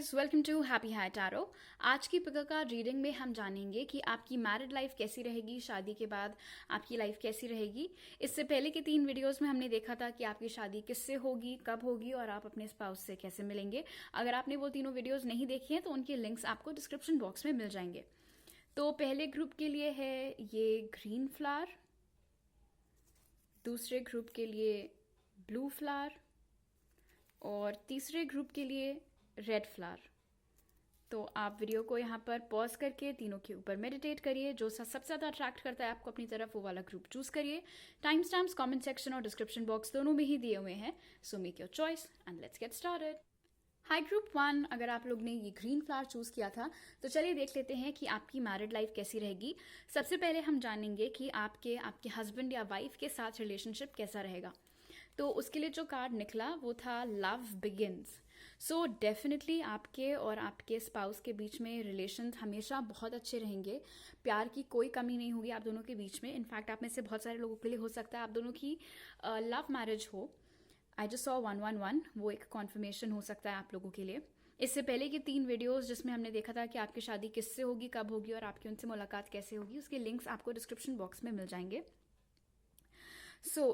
Guys, welcome to happy high tarot. आज की pick card reading में हम जानेंगे कि आपकी मैरिड लाइफ कैसी रहेगी, शादी के बाद आपकी लाइफ कैसी रहेगी। इससे पहले के 3 वीडियोस में हमने देखा था कि आपकी शादी किससे होगी, कब होगी और आप अपने स्पाउस से कैसे मिलेंगे। अगर आपने वो तीनों वीडियोस नहीं देखी हैं तो उनके लिंक्स आपको डिस्क्रिप्शन बॉक्स में मिल जाएंगे। तो पहले ग्रुप के लिए है ये ग्रीन फ्लावर, दूसरे ग्रुप के लिए ब्लू फ्लावर और तीसरे ग्रुप के लिए रेड फ्लावर। तो आप वीडियो को यहाँ पर पॉज करके तीनों के ऊपर मेडिटेट करिए। जो सबसे ज़्यादा अट्रैक्ट करता है आपको अपनी तरफ, वो वाला ग्रुप चूज करिए। टाइम स्टैम्प्स कमेंट सेक्शन और डिस्क्रिप्शन बॉक्स दोनों में ही दिए हुए हैं। So make your choice and let's get started. High group 1, अगर आप लोग ने ये ग्रीन फ्लावर चूज किया था तो चलिए देख लेते हैं कि आपकी मैरिड लाइफ कैसी रहेगी। सबसे पहले हम जानेंगे कि आपके हस्बैंड या वाइफ के साथ रिलेशनशिप कैसा रहेगा। तो उसके लिए जो कार्ड निकला वो था लव बिगिन्स। सो डेफिनेटली आपके और आपके स्पाउस के बीच में रिलेशंस हमेशा बहुत अच्छे रहेंगे। प्यार की कोई कमी नहीं होगी आप दोनों के बीच में। इनफैक्ट आप में से बहुत सारे लोगों के लिए हो सकता है आप दोनों की लव मैरिज हो। आई जस्ट सॉ 111, वो एक कॉन्फर्मेशन हो सकता है आप लोगों के लिए। इससे पहले की 3 वीडियोस जिसमें हमने देखा था कि आपकी शादी किससे होगी, कब होगी और आपकी उनसे मुलाकात कैसे होगी, उसके लिंक्स आपको डिस्क्रिप्शन बॉक्स में मिल जाएंगे।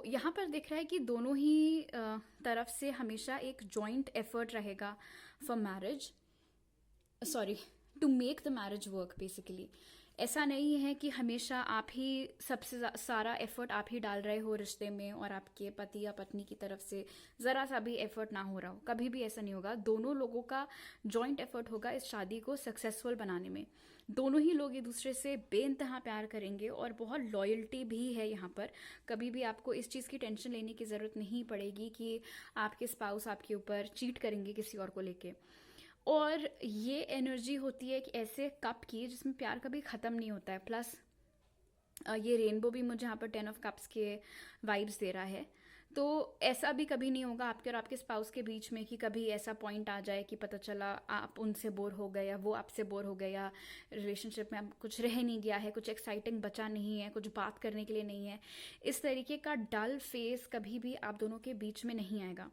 यहाँ पर दिख रहा है कि दोनों ही तरफ से हमेशा एक जॉइंट एफर्ट रहेगा for marriage, sorry, to make the marriage work. Basically ऐसा नहीं है कि हमेशा आप ही सबसे सारा एफर्ट आप ही डाल रहे हो रिश्ते में और आपके पति या पत्नी की तरफ से ज़रा सा भी एफर्ट ना हो रहा हो। कभी भी ऐसा नहीं होगा। दोनों लोगों का जॉइंट एफर्ट होगा इस शादी को सक्सेसफुल बनाने में। दोनों ही लोग एक दूसरे से बेइंतहा प्यार करेंगे और बहुत लॉयल्टी भी है यहाँ पर। कभी भी आपको इस चीज़ की टेंशन लेने की ज़रूरत नहीं पड़ेगी कि आपके स्पाउस आपके ऊपर चीट करेंगे किसी और को लेके। और ये एनर्जी होती है कि ऐसे कप की जिसमें प्यार कभी ख़त्म नहीं होता है। प्लस ये रेनबो भी मुझे यहाँ पर 10 ऑफ कप्स के वाइब्स दे रहा है। तो ऐसा भी कभी नहीं होगा आपके और आपके स्पाउस के बीच में कि कभी ऐसा पॉइंट आ जाए कि पता चला आप उनसे बोर हो गए या वो आपसे बोर हो गए या रिलेशनशिप में कुछ रह नहीं गया है, कुछ एक्साइटिंग बचा नहीं है, कुछ बात करने के लिए नहीं है। इस तरीके का डल फेस कभी भी आप दोनों के बीच में नहीं आएगा।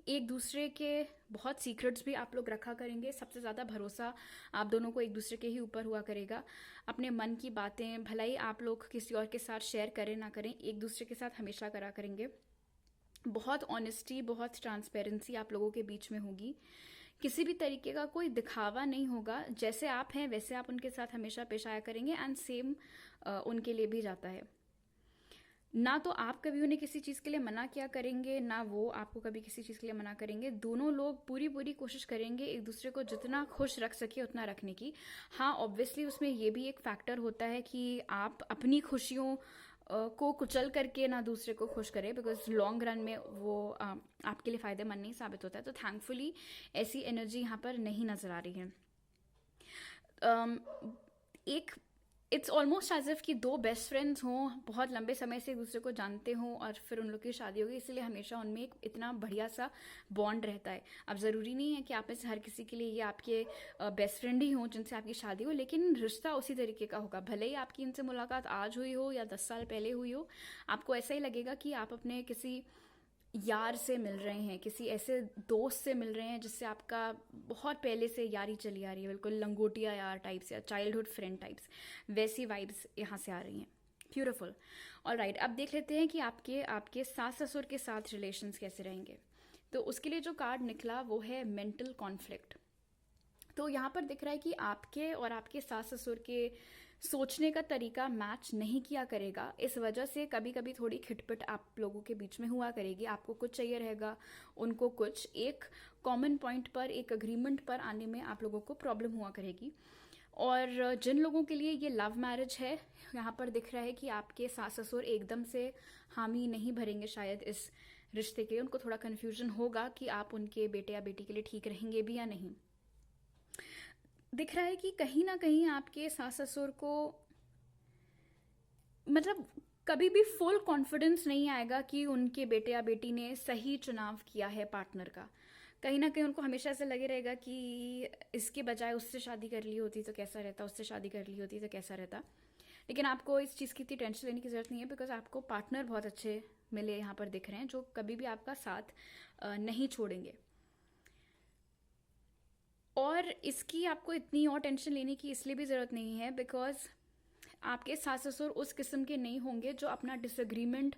एक दूसरे के बहुत सीक्रेट्स भी आप लोग रखा करेंगे। सबसे ज़्यादा भरोसा आप दोनों को एक दूसरे के ही ऊपर हुआ करेगा। अपने मन की बातें भला ही आप लोग किसी और के साथ शेयर करें ना करें, एक दूसरे के साथ हमेशा करा करेंगे। बहुत ऑनेस्टी, बहुत ट्रांसपेरेंसी आप लोगों के बीच में होगी। किसी भी तरीके का कोई दिखावा नहीं होगा। जैसे आप हैं वैसे आप उनके साथ हमेशा पेश आया करेंगे एंड सेम उनके लिए भी जाता है। ना तो आप कभी उन्हें किसी चीज़ के लिए मना किया करेंगे, ना वो आपको कभी किसी चीज़ के लिए मना करेंगे। दोनों लोग पूरी कोशिश करेंगे एक दूसरे को जितना खुश रख सके उतना रखने की। हाँ, ऑब्वियसली उसमें ये भी एक फैक्टर होता है कि आप अपनी खुशियों को कुचल करके ना दूसरे को खुश करें, बिकॉज लॉन्ग रन में वो आपके लिए फ़ायदेमंद नहीं साबित होता है। तो थैंकफुली ऐसी एनर्जी यहाँ पर नहीं नज़र आ रही है। एक इट्स ऑलमोस्ट एज इफ कि 2 बेस्ट फ्रेंड्स हों, बहुत लंबे समय से एक दूसरे को जानते हों और फिर उन लोग की शादी होगी, इसलिए हमेशा उनमें एक इतना बढ़िया सा बॉन्ड रहता है। अब ज़रूरी नहीं है कि आप में से हर किसी के लिए ये आपके बेस्ट फ्रेंड ही हों जिनसे आपकी शादी हो, लेकिन रिश्ता उसी तरीके का होगा। भले ही आपकी इनसे मुलाकात आज हुई हो या 10 साल पहले हुई हो, आपको ऐसा ही लगेगा कि आप अपने किसी यार से मिल रहे हैं, किसी ऐसे दोस्त से मिल रहे हैं जिससे आपका बहुत पहले से यारी चली आ रही है। बिल्कुल लंगोटिया यार टाइप्स या चाइल्डहुड फ्रेंड टाइप्स, वैसी वाइब्स यहाँ से आ रही हैं। ब्यूटीफुल। ऑलराइट, अब देख लेते हैं कि आपके सास ससुर के साथ रिलेशंस कैसे रहेंगे। तो उसके लिए जो कार्ड निकला वो है मेंटल कॉन्फ्लिक्ट। तो यहाँ पर दिख रहा है कि आपके और आपके सास ससुर के सोचने का तरीका मैच नहीं किया करेगा। इस वजह से कभी कभी थोड़ी खिटपिट आप लोगों के बीच में हुआ करेगी। आपको कुछ चाहिए रहेगा, उनको कुछ। एक कॉमन पॉइंट पर, एक अग्रीमेंट पर आने में आप लोगों को प्रॉब्लम हुआ करेगी। और जिन लोगों के लिए ये लव मैरिज है, यहाँ पर दिख रहा है कि आपके सास ससुर एकदम से हामी नहीं भरेंगे शायद इस रिश्ते के। उनको थोड़ा कन्फ्यूजन होगा कि आप उनके बेटे या बेटी के लिए ठीक रहेंगे भी या नहीं। दिख रहा है कि कहीं ना कहीं आपके सास ससुर को मतलब कभी भी फुल कॉन्फिडेंस नहीं आएगा कि उनके बेटे या बेटी ने सही चुनाव किया है पार्टनर का। कहीं ना कहीं उनको हमेशा ऐसा लगे रहेगा कि इसके बजाय उससे शादी कर ली होती तो कैसा रहता, उससे शादी कर ली होती तो कैसा रहता। लेकिन आपको इस चीज़ की इतनी टेंशन लेने की ज़रूरत नहीं है, बिकॉज आपको पार्टनर बहुत अच्छे मिले यहाँ पर दिख रहे हैं जो कभी भी आपका साथ नहीं छोड़ेंगे। और इसकी आपको इतनी और टेंशन लेने की इसलिए भी ज़रूरत नहीं है बिकॉज आपके सास ससुर उस किस्म के नहीं होंगे जो अपना डिसएग्रीमेंट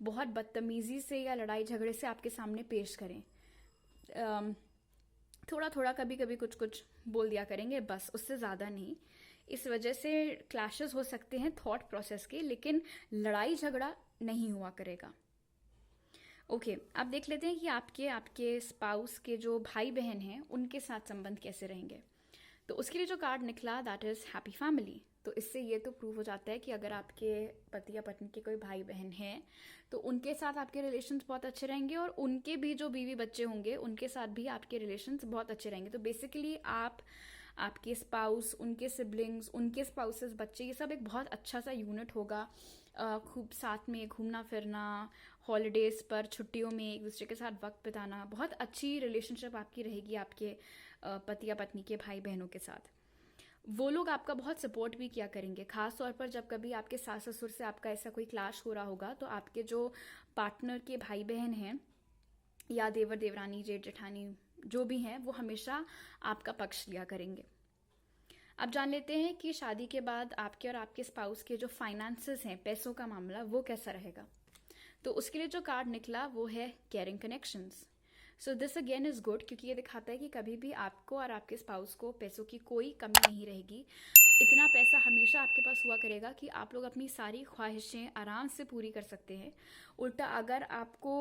बहुत बदतमीज़ी से या लड़ाई झगड़े से आपके सामने पेश करें। थोड़ा थोड़ा कभी कभी कुछ कुछ बोल दिया करेंगे, बस, उससे ज़्यादा नहीं। इस वजह से क्लैशेस हो सकते हैं थॉट प्रोसेस के, लेकिन लड़ाई झगड़ा नहीं हुआ करेगा। ओके, अब देख लेते हैं कि आपके आपके स्पाउस के जो भाई बहन हैं उनके साथ संबंध कैसे रहेंगे। तो उसके लिए जो कार्ड निकला दैट इज़ हैप्पी फैमिली। तो इससे ये तो प्रूव हो जाता है कि अगर आपके पति या पत्नी के कोई भाई बहन हैं तो उनके साथ आपके रिलेशंस बहुत अच्छे रहेंगे, और उनके भी जो बीवी बच्चे होंगे उनके साथ भी आपके रिलेशंस बहुत अच्छे रहेंगे। तो बेसिकली आप, आपके स्पाउस, उनके सिबलिंग्स, उनके स्पाउसेस, बच्चे, ये सब एक बहुत अच्छा सा यूनिट होगा। खूब साथ में घूमना फिरना, हॉलीडेज़ पर, छुट्टियों में एक दूसरे के साथ वक्त बिताना, बहुत अच्छी रिलेशनशिप आपकी रहेगी आपके पति या पत्नी के भाई बहनों के साथ। वो लोग आपका बहुत सपोर्ट भी किया करेंगे, खास तौर पर जब कभी आपके सास ससुर से आपका ऐसा कोई क्लैश हो रहा होगा तो आपके जो पार्टनर के भाई बहन हैं या देवर देवरानी, जेठ जेठानी जो भी हैं, वो हमेशा आपका पक्ष लिया करेंगे। अब जान लेते हैं कि शादी के बाद आपके और आपके स्पाउस के जो फाइनेंसेस हैं, पैसों का मामला, वो कैसा रहेगा। तो उसके लिए जो कार्ड निकला वो है caring connections. So this again is good, क्योंकि ये दिखाता है कि कभी भी आपको और आपके स्पाउस को पैसों की कोई कमी नहीं रहेगी। इतना पैसा हमेशा आपके पास हुआ करेगा कि आप लोग अपनी सारी ख्वाहिशें आराम से पूरी कर सकते हैं। उल्टा अगर आपको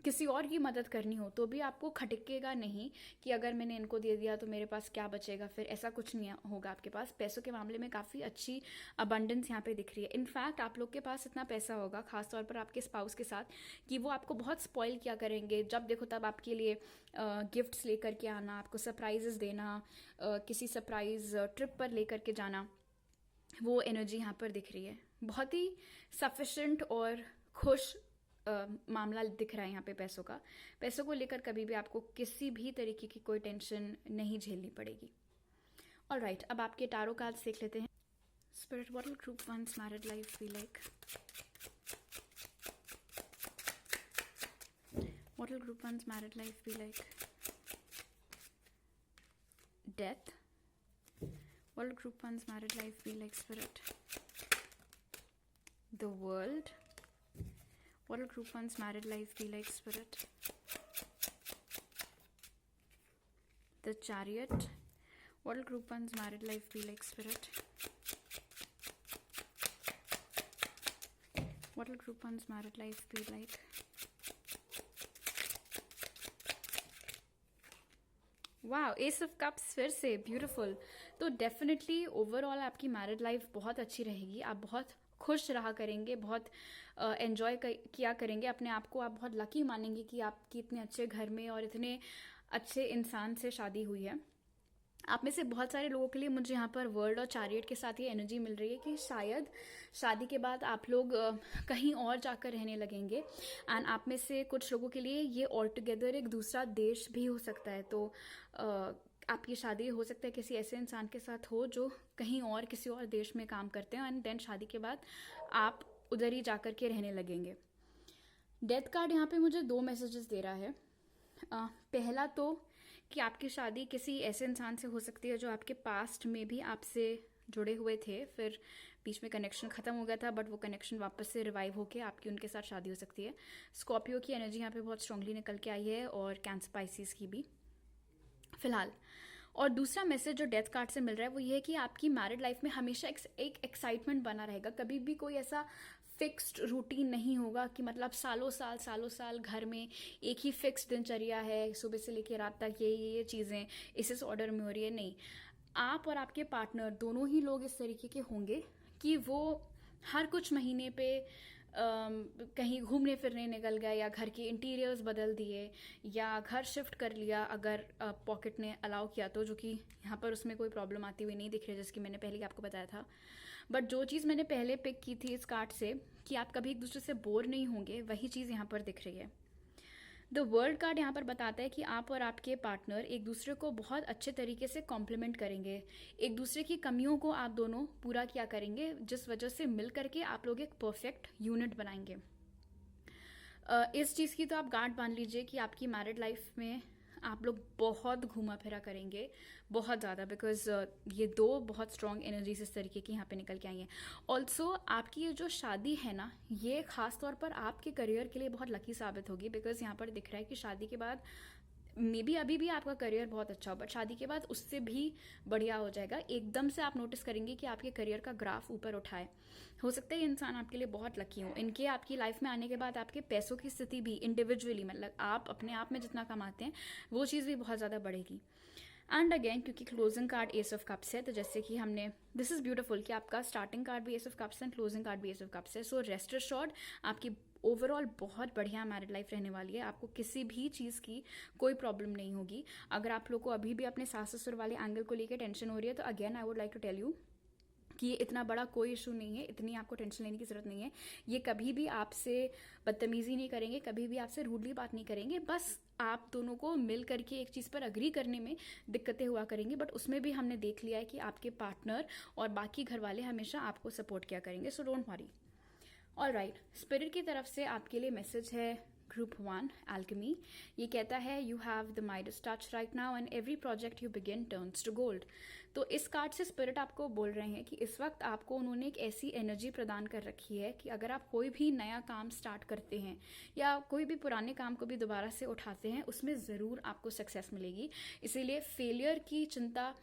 किसी और की मदद करनी हो तो भी आपको खटकेगा नहीं कि अगर मैंने इनको दे दिया तो मेरे पास क्या बचेगा, फिर ऐसा कुछ नहीं होगा आपके पास। पैसों के मामले में काफ़ी अच्छी अबंडेंस यहाँ पे दिख रही है। इनफैक्ट आप लोग के पास इतना पैसा होगा, खासतौर पर आपके स्पाउस के साथ, कि वो आपको बहुत स्पॉइल किया करेंगे। जब देखो तब आपके लिए गिफ्ट्स लेकर के आना, आपको सरप्राइजेस देना, किसी सरप्राइज ट्रिप पर लेकर के जाना, वो एनर्जी यहाँ पर दिख रही है। बहुत ही सफिशेंट और खुश मामला दिख रहा है यहाँ पे पैसों का। पैसों को लेकर कभी भी आपको किसी भी तरीके की कोई टेंशन नहीं झेलनी पड़ेगी। ऑलराइट, अब आपके टारो कार्ड्स देख लेते हैं। Spirit, what will group 1's married life be like? What will group 1's married life be like? Death. What will group 1's married life be like, Spirit? The world. What will group 1's married life be like, Spirit? The Chariot. What will group 1's married life be like, Spirit? What will group 1's married life be like? वाह, S of cups फिर से beautiful. तो definitely overall आपकी married life बहुत अच्छी रहेगी। आप बहुत खुश रहा करेंगे, बहुत एंजॉय किया करेंगे अपने आप को। आप बहुत लकी मानेंगे कि आपकी इतने अच्छे घर में और इतने अच्छे इंसान से शादी हुई है। आप में से बहुत सारे लोगों के लिए मुझे यहाँ पर वर्ल्ड और चैरियट के साथ ये एनर्जी मिल रही है कि शायद शादी के बाद आप लोग कहीं और जाकर रहने लगेंगे। एंड आप में से कुछ लोगों के लिए ये ऑल टुगेदर एक दूसरा देश भी हो सकता है। तो आपकी शादी हो सकता है किसी ऐसे इंसान के साथ हो जो कहीं और किसी और देश में काम करते हैं, एंड देन शादी के बाद आप उधर ही जाकर के रहने लगेंगे। डेथ कार्ड यहाँ पे मुझे 2 मैसेजेस दे रहा है। पहला तो कि आपकी शादी किसी ऐसे इंसान से हो सकती है जो आपके पास्ट में भी आपसे जुड़े हुए थे, फिर बीच में कनेक्शन ख़त्म हो गया था, बट वो कनेक्शन वापस से रिवाइव होके आपकी उनके साथ शादी हो सकती है। स्कॉर्पियो की एनर्जी यहाँ पे बहुत स्ट्रांगली निकल के आई है, और कैंसर पाइसिस की भी फिलहाल। और दूसरा मैसेज जो डेथ कार्ड से मिल रहा है वो ये है कि आपकी मैरिड लाइफ में हमेशा एक एक्साइटमेंट बना रहेगा। कभी भी कोई ऐसा फिक्स्ड रूटीन नहीं होगा कि मतलब सालों साल घर में एक ही फिक्स दिनचर्या है, सुबह से लेकर रात तक ये चीज़ें इस ऑर्डर में हो रही है। नहीं, आप और आपके पार्टनर दोनों ही लोग इस तरीके के होंगे कि वो हर कुछ महीने पे कहीं घूमने फिरने निकल गए, या घर के इंटीरियर्स बदल दिए, या घर शिफ्ट कर लिया अगर पॉकेट ने अलाउ किया तो, जो कि यहाँ पर उसमें कोई प्रॉब्लम आती हुई नहीं दिख रही जैसे कि मैंने पहले आपको बताया था। बट जो चीज़ मैंने पहले पिक की थी इस कार्ड से कि आप कभी एक दूसरे से बोर नहीं होंगे, वही चीज़ यहाँ पर दिख रही है। द वर्ल्ड कार्ड यहाँ पर बताता है कि आप और आपके पार्टनर एक दूसरे को बहुत अच्छे तरीके से कॉम्प्लीमेंट करेंगे, एक दूसरे की कमियों को आप दोनों पूरा किया करेंगे, जिस वजह से मिल करके आप लोग एक परफेक्ट यूनिट बनाएंगे। इस चीज़ की तो आप गांठ बांध लीजिए कि आपकी मैरिड लाइफ में आप लोग बहुत घूमा फिरा करेंगे, बहुत ज़्यादा, बिकॉज ये दो बहुत स्ट्रॉन्ग एनर्जीज इस तरीके की यहाँ पे निकल के आई हैं। ऑल्सो आपकी ये जो शादी है ना, ये खास तौर पर आपके करियर के लिए बहुत लकी साबित होगी, बिकॉज यहाँ पर दिख रहा है कि शादी के बाद मे बी अभी भी आपका करियर बहुत अच्छा हो, बट शादी के बाद उससे भी बढ़िया हो जाएगा। एकदम से आप नोटिस करेंगे कि आपके करियर का ग्राफ ऊपर उठाए। हो सकता है ये इंसान आपके लिए बहुत लकी हो, इनके आपकी लाइफ में आने के बाद आपके पैसों की स्थिति भी इंडिविजुअली, मतलब आप अपने आप में जितना कमाते हैं वो चीज़ भी बहुत ज़्यादा बढ़ेगी। एंड अगेन क्योंकि closing card S of cups है, तो जैसे कि हमने, दिस इज ब्यूटीफुल कि आपका स्टार्टिंग कार्ड भी S of cups and closing card भी एस ऑफ कप्स है। सो रेस्ट एश्योर्ड आपकी ओवरऑल बहुत बढ़िया मैरिड लाइफ रहने वाली है। आपको किसी भी चीज़ की कोई प्रॉब्लम नहीं होगी। अगर आप लोग को अभी भी अपने सास ससुर वाले एंगल को लेकर टेंशन हो रही है, तो again I would like to tell you कि ये इतना बड़ा कोई इशू नहीं है, इतनी आपको टेंशन लेने की ज़रूरत नहीं है। ये कभी भी आपसे बदतमीज़ी नहीं करेंगे, कभी भी आपसे रूडली बात नहीं करेंगे। बस आप दोनों को मिल करके एक चीज़ पर अग्री करने में दिक्कतें हुआ करेंगी, बट उसमें भी हमने देख लिया है कि आपके पार्टनर और बाकी घर वाले हमेशा आपको सपोर्ट किया करेंगे। So don't worry. All right, spirit की तरफ से आपके लिए मैसेज है ग्रुप 1 एल्केमी। ये कहता है you have the Midas touch right now and every project you begin turns to gold. तो इस कार्ड से स्पिरिट आपको बोल रहे हैं कि इस वक्त आपको उन्होंने एक ऐसी एनर्जी प्रदान कर रखी है कि अगर आप कोई भी नया काम स्टार्ट करते हैं या कोई भी पुराने काम को भी दोबारा से उठाते हैं, उसमें ज़रूर आपको सक्सेस मिलेगी। इसीलिए फेलियर की चिंता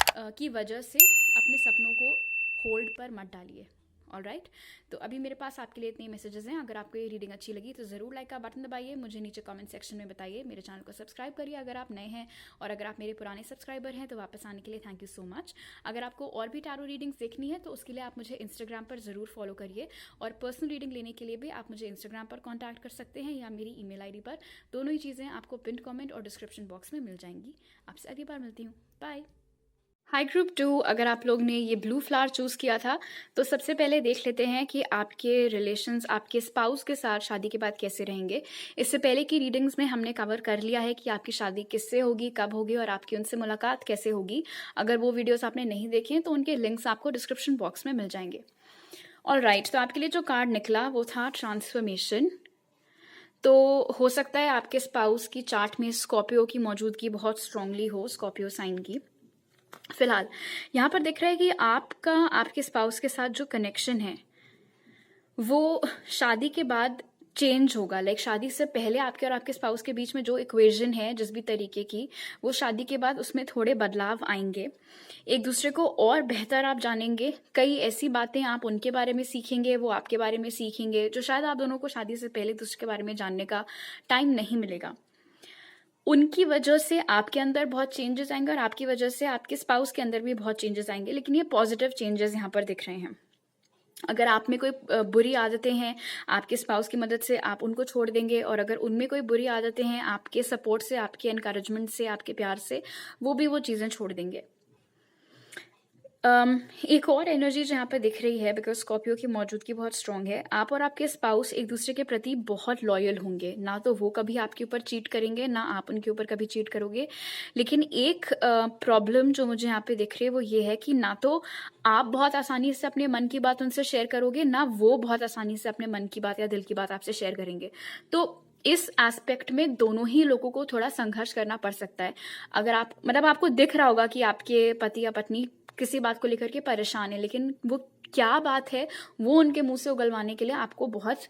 की वजह से अपने सपनों को होल्ड पर मत डालिए। ऑलराइट, तो अभी मेरे पास आपके लिए इतने मैसेजेस हैं। अगर आपको ये रीडिंग अच्छी लगी तो ज़रूर लाइक का बटन दबाइए, मुझे नीचे कमेंट सेक्शन में बताइए, मेरे चैनल को सब्सक्राइब करिए अगर आप नए हैं, और अगर आप मेरे पुराने सब्सक्राइबर हैं तो वापस आने के लिए थैंक यू सो मच। अगर आपको और भी टैरो रीडिंग्स देखनी है तो उसके लिए आप मुझे इंस्टाग्राम पर ज़रूर फॉलो करिए, और पर्सनल रीडिंग लेने के लिए भी आप मुझे इंस्टाग्राम पर कॉन्टैक्ट कर सकते हैं या मेरी ईमेल आईडी पर। दोनों ही चीज़ें आपको पिन कमेंट और डिस्क्रिप्शन बॉक्स में मिल जाएंगी। आपसे अगली बार मिलती हूँ, बाय। हाई ग्रुप 2, अगर आप लोग ने ये ब्लू फ्लावर चूज़ किया था तो सबसे पहले देख लेते हैं कि आपके रिलेशंस आपके स्पाउस के साथ शादी के बाद कैसे रहेंगे। इससे पहले की रीडिंग्स में हमने कवर कर लिया है कि आपकी शादी किससे होगी, कब होगी और आपकी उनसे मुलाकात कैसे होगी। अगर वो वीडियोस आपने नहीं देखे तो उनके लिंक्स आपको डिस्क्रिप्शन बॉक्स में मिल जाएंगे। ऑल राइट, तो आपके लिए जो कार्ड निकला वो था ट्रांसफॉर्मेशन। तो हो सकता है आपके स्पाउस की चार्ट में स्कॉर्पियो की मौजूदगी बहुत स्ट्रांगली हो, स्कॉर्पियो साइन की। फिलहाल यहाँ पर दिख रहा है कि आपका आपके स्पाउस के साथ जो कनेक्शन है वो शादी के बाद चेंज होगा। लाइक शादी से पहले आपके और आपके स्पाउस के बीच में जो इक्वेशन है जिस भी तरीके की, वो शादी के बाद उसमें थोड़े बदलाव आएंगे। एक दूसरे को और बेहतर आप जानेंगे, कई ऐसी बातें आप उनके बारे में सीखेंगे, वो आपके बारे में सीखेंगे, जो शायद आप दोनों को शादी से पहले दूसरे के बारे में जानने का टाइम नहीं मिलेगा। उनकी वजह से आपके अंदर बहुत चेंजेस आएंगे और आपकी वजह से आपके स्पाउस के अंदर भी बहुत चेंजेस आएंगे, लेकिन ये पॉजिटिव चेंजेस यहाँ पर दिख रहे हैं। अगर आप में कोई बुरी आदतें हैं, आपके स्पाउस की मदद से आप उनको छोड़ देंगे, और अगर उनमें कोई बुरी आदतें हैं, आपके सपोर्ट से, आपके एनकरेजमेंट से, आपके प्यार से वो भी वो चीज़ें छोड़ देंगे। एक और एनर्जी जहाँ पे दिख रही है, बिकॉज स्कॉर्पियो की मौजूदगी बहुत स्ट्रांग है, आप और आपके स्पाउस एक दूसरे के प्रति बहुत लॉयल होंगे। ना तो वो कभी आपके ऊपर चीट करेंगे, ना आप उनके ऊपर कभी चीट करोगे। लेकिन एक प्रॉब्लम जो मुझे यहाँ पे दिख रही है वो ये है कि ना तो आप बहुत आसानी से अपने मन की बात उनसे शेयर करोगे, ना वो बहुत आसानी से अपने मन की बात या दिल की बात आपसे शेयर करेंगे। तो इस एस्पेक्ट में दोनों ही लोगों को थोड़ा संघर्ष करना पड़ सकता है। अगर आप मतलब आपको दिख रहा होगा कि आपके पति या पत्नी किसी बात को लेकर के परेशान है, लेकिन वो क्या बात है वो उनके मुंह से उगलवाने के लिए आपको बहुत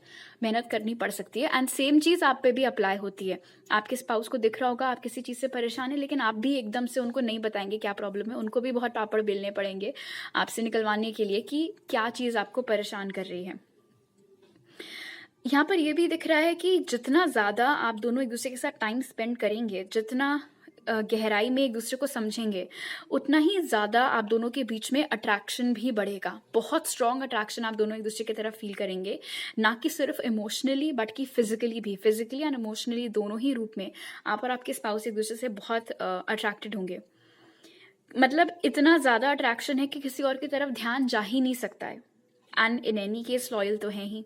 मेहनत करनी पड़ सकती है। एंड सेम चीज़ आप पे भी अप्लाई होती है। आपके स्पाउस को दिख रहा होगा आप किसी चीज़ से परेशान है, लेकिन आप भी एकदम से उनको नहीं बताएंगे क्या प्रॉब्लम है। उनको भी बहुत पापड़ बेलने पड़ेंगे आपसे निकलवाने के लिए कि क्या चीज़ आपको परेशान कर रही है। यहाँ पर यह भी दिख रहा है कि जितना ज़्यादा आप दोनों एक दूसरे के साथ टाइम स्पेंड करेंगे, जितना गहराई में एक दूसरे को समझेंगे, उतना ही ज़्यादा आप दोनों के बीच में अट्रैक्शन भी बढ़ेगा। बहुत स्ट्रॉन्ग अट्रैक्शन आप दोनों एक दूसरे की तरफ फील करेंगे, ना कि सिर्फ इमोशनली बट कि फिजिकली भी। फिजिकली एंड इमोशनली दोनों ही रूप में आप और आपके स्पाउस एक दूसरे से बहुत अट्रैक्टेड होंगे। मतलब इतना ज़्यादा अट्रैक्शन है कि किसी और की तरफ ध्यान जा ही नहीं सकता है। And in any case loyal तो है ही।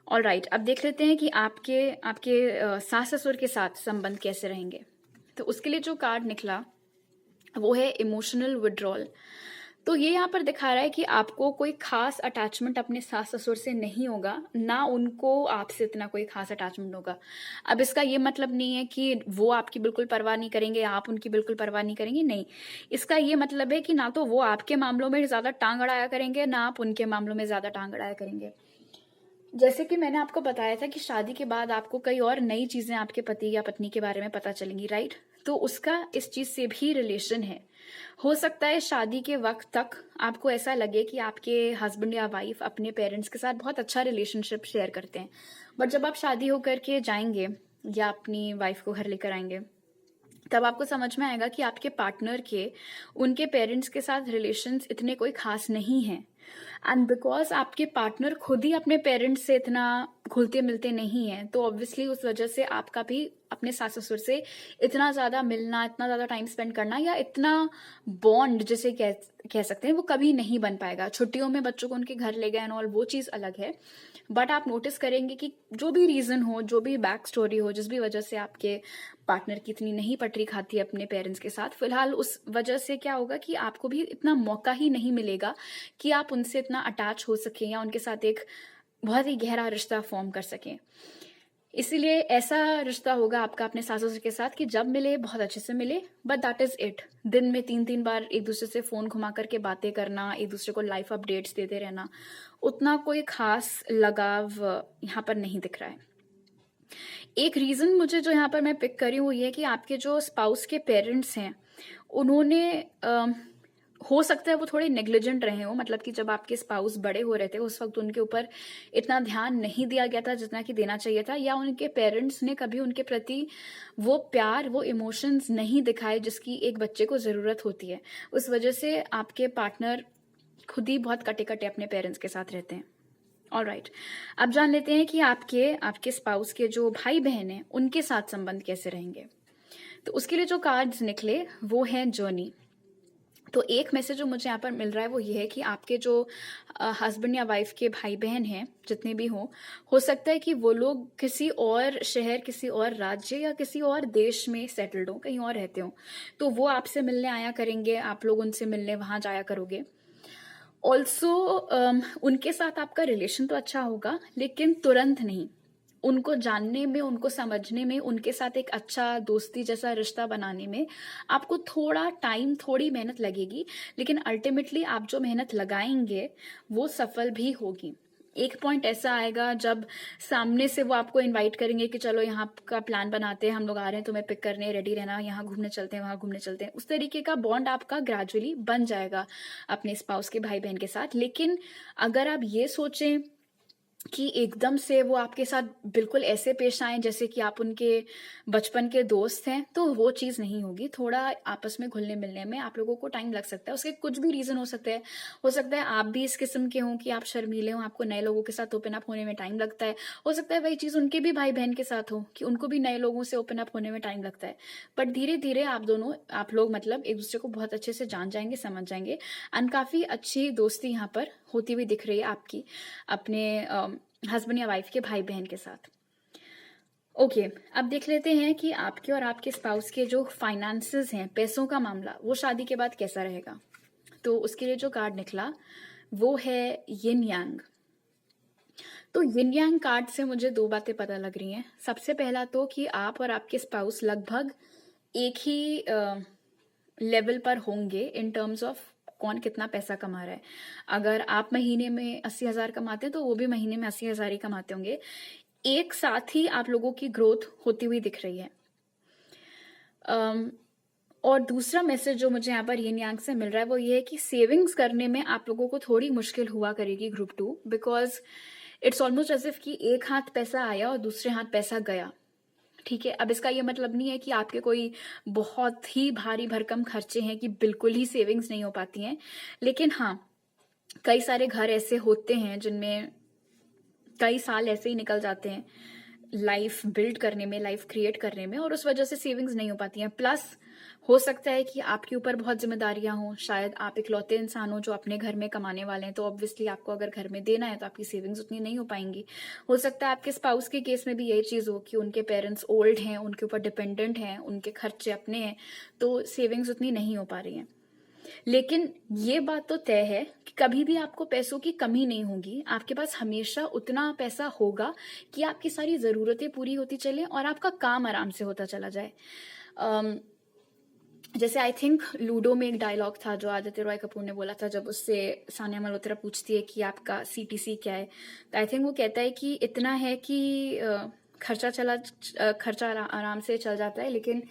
ऑल राइट, अब देख लेते हैं कि आपके सास ससुर के साथ संबंध कैसे रहेंगे। तो उसके लिए जो कार्ड निकला वो है इमोशनल विड्रॉल। तो ये यहाँ पर दिखा रहा है कि आपको कोई खास अटैचमेंट अपने सास ससुर से नहीं होगा, ना उनको आपसे इतना कोई खास अटैचमेंट होगा। अब इसका ये मतलब नहीं है कि वो आपकी बिल्कुल परवाह नहीं करेंगे, आप उनकी बिल्कुल परवाह नहीं करेंगे, नहीं। इसका ये मतलब है कि ना तो वो आपके मामलों में ज़्यादा टांग अड़ाया करेंगे, ना आप उनके मामलों में ज़्यादा टांग अड़ाया करेंगे। जैसे कि मैंने आपको बताया था कि शादी के बाद आपको कई और नई चीज़ें आपके पति या पत्नी के बारे में पता चलेंगी, राइट? तो उसका इस चीज़ से भी रिलेशन है। हो सकता है शादी के वक्त तक आपको ऐसा लगे कि आपके हस्बैंड या वाइफ अपने पेरेंट्स के साथ बहुत अच्छा रिलेशनशिप शेयर करते हैं, बट जब आप शादी होकर के जाएंगे या अपनी वाइफ को घर लेकर आएंगे, तब आपको समझ में आएगा कि आपके पार्टनर के उनके पेरेंट्स के साथ रिलेशंस इतने कोई खास नहीं हैं। एंड बिकॉज आपके पार्टनर खुद ही अपने पेरेंट्स से इतना घुलते मिलते नहीं है, तो ऑब्वियसली उस वजह से आपका भी अपने सास ससुर से इतना ज़्यादा मिलना, इतना ज़्यादा टाइम स्पेंड करना या इतना बॉन्ड जिसे कह सकते हैं वो कभी नहीं बन पाएगा। छुट्टियों में बच्चों को उनके घर ले गए एंड ऑल, वो चीज़ अलग है। बट आप नोटिस करेंगे कि जो भी रीज़न हो, जो भी बैक स्टोरी हो, जिस भी वजह से आपके पार्टनर की इतनी नहीं पटरी खाती है अपने पेरेंट्स के साथ, फिलहाल उस वजह से क्या होगा कि आपको भी इतना मौका ही नहीं मिलेगा कि आप उनसे इतना अटैच हो सकें या उनके साथ एक बहुत ही गहरा रिश्ता फॉर्म कर सकें। इसीलिए ऐसा रिश्ता होगा आपका अपने सास ससुर के साथ कि जब मिले बहुत अच्छे से मिले, बट दैट इज इट। दिन में 3-3 बार एक दूसरे से फोन घुमा करके बातें करना, एक दूसरे को लाइफ अपडेट्स देते रहना, उतना कोई खास लगाव यहाँ पर नहीं दिख रहा है। एक रीजन मुझे जो यहाँ पर मैं पिक करी वो ये है कि आपके जो स्पाउस के पेरेंट्स हैं उन्होंने हो सकता है वो थोड़े नेग्लिजेंट रहे हो, मतलब कि जब आपके स्पाउस बड़े हो रहे थे उस वक्त उनके ऊपर इतना ध्यान नहीं दिया गया था जितना कि देना चाहिए था, या उनके पेरेंट्स ने कभी उनके प्रति वो प्यार, वो इमोशंस नहीं दिखाए जिसकी एक बच्चे को ज़रूरत होती है। उस वजह से आपके पार्टनर खुद ही बहुत कटे कटे अपने पेरेंट्स के साथ रहते हैं। ऑलराइट, अब जान लेते हैं कि आपके स्पाउस के जो भाई बहन हैं उनके साथ संबंध कैसे रहेंगे। तो उसके लिए जो कार्ड्स निकले वो हैं जर्नी। तो एक मैसेज जो मुझे यहाँ पर मिल रहा है वो ये है कि आपके जो हस्बैंड या वाइफ के भाई बहन हैं जितने भी हों, हो सकता है कि वो लोग किसी और शहर, किसी और राज्य या किसी और देश में सेटल्ड हों, कहीं और रहते हों, तो वो आपसे मिलने आया करेंगे, आप लोग उनसे मिलने वहाँ जाया करोगे। ऑल्सो उनके साथ आपका रिलेशन तो अच्छा होगा लेकिन तुरंत नहीं। उनको जानने में, उनको समझने में, उनके साथ एक अच्छा दोस्ती जैसा रिश्ता बनाने में आपको थोड़ा टाइम, थोड़ी मेहनत लगेगी, लेकिन अल्टीमेटली आप जो मेहनत लगाएंगे वो सफल भी होगी। एक पॉइंट ऐसा आएगा जब सामने से वो आपको इनवाइट करेंगे कि चलो यहाँ का प्लान बनाते हैं, हम लोग आ रहे हैं तुम्हें पिक करने, रेडी रहना, यहाँ घूमने चलते हैं, वहाँ घूमने चलते हैं। उस तरीके का बॉन्ड आपका ग्रेजुअली बन जाएगा अपने स्पाउस के भाई बहन के साथ। लेकिन अगर आप ये सोचें कि एकदम से वो आपके साथ बिल्कुल ऐसे पेश आए जैसे कि आप उनके बचपन के दोस्त हैं, तो वो चीज़ नहीं होगी। थोड़ा आपस में घुलने मिलने में आप लोगों को टाइम लग सकता है। उसके कुछ भी रीज़न हो सकते हैं। हो सकता है आप भी इस किस्म के हों कि आप शर्मीले हों, आपको नए लोगों के साथ ओपन अप होने में टाइम लगता है। हो सकता है वही चीज़ उनके भी भाई बहन के साथ हो कि उनको भी नए लोगों से ओपन अप होने में टाइम लगता है। बट धीरे धीरे आप लोग मतलब एक दूसरे को बहुत अच्छे से जान जाएंगे, समझ जाएंगे, एंड काफ़ी अच्छी दोस्ती यहाँ पर होती हुई दिख रही है आपकी अपने हस्बैंड या वाइफ के भाई बहन के साथ। ओके, अब देख लेते हैं कि आपके और आपके स्पाउस के जो फाइनेंसेस हैं, पैसों का मामला, वो शादी के बाद कैसा रहेगा। तो उसके लिए जो कार्ड निकला वो है यिन यांग। तो यिन यांग कार्ड से मुझे 2 बातें पता लग रही हैं। सबसे पहला तो कि आप और आपके स्पाउस लगभग एक ही लेवल पर होंगे इन टर्म्स ऑफ कौन कितना पैसा कमा रहा है। अगर आप महीने में 80,000 कमाते हैं तो वो भी महीने में 80,000 ही कमाते होंगे। एक साथ ही आप लोगों की ग्रोथ होती हुई दिख रही है। और दूसरा मैसेज जो मुझे यहाँ पर यिन यांग से मिल रहा है वो ये है कि सेविंग्स करने में आप लोगों को थोड़ी मुश्किल हुआ करेगी group 2, because it's almost as if कि एक हाथ पैसा आया और दूसरे हाथ पैसा गया। ठीक है, अब इसका ये मतलब नहीं है कि आपके कोई बहुत ही भारी भरकम खर्चे हैं कि बिल्कुल ही सेविंग्स नहीं हो पाती हैं, लेकिन हाँ, कई सारे घर ऐसे होते हैं जिनमें कई साल ऐसे ही निकल जाते हैं लाइफ बिल्ड करने में, लाइफ क्रिएट करने में, और उस वजह से सेविंग्स नहीं हो पाती हैं। प्लस हो सकता है कि आपके ऊपर बहुत जिम्मेदारियां हों, शायद आप इकलौते इंसान हो जो अपने घर में कमाने वाले हैं, तो ऑब्वियसली आपको अगर घर में देना है तो आपकी सेविंग्स उतनी नहीं हो पाएंगी। हो सकता है आपके स्पाउस के केस में भी यही चीज़ हो कि उनके पेरेंट्स ओल्ड हैं, उनके ऊपर डिपेंडेंट हैं, उनके खर्चे अपने हैं, तो सेविंग्स उतनी नहीं हो पा रही हैं। लेकिन ये बात तो तय है कि कभी भी आपको पैसों की कमी नहीं होगी। आपके पास हमेशा उतना पैसा होगा कि आपकी सारी ज़रूरतें पूरी होती चले और आपका काम आराम से होता चला जाए। जैसे आई थिंक लूडो में एक डायलॉग था जो आदित्य रॉय कपूर ने बोला था, जब उससे सानिया मल्होत्रा पूछती है कि आपका सीटीसी क्या है, तो आई थिंक वो कहता है कि इतना है कि खर्चा आराम से चल जाता है, लेकिन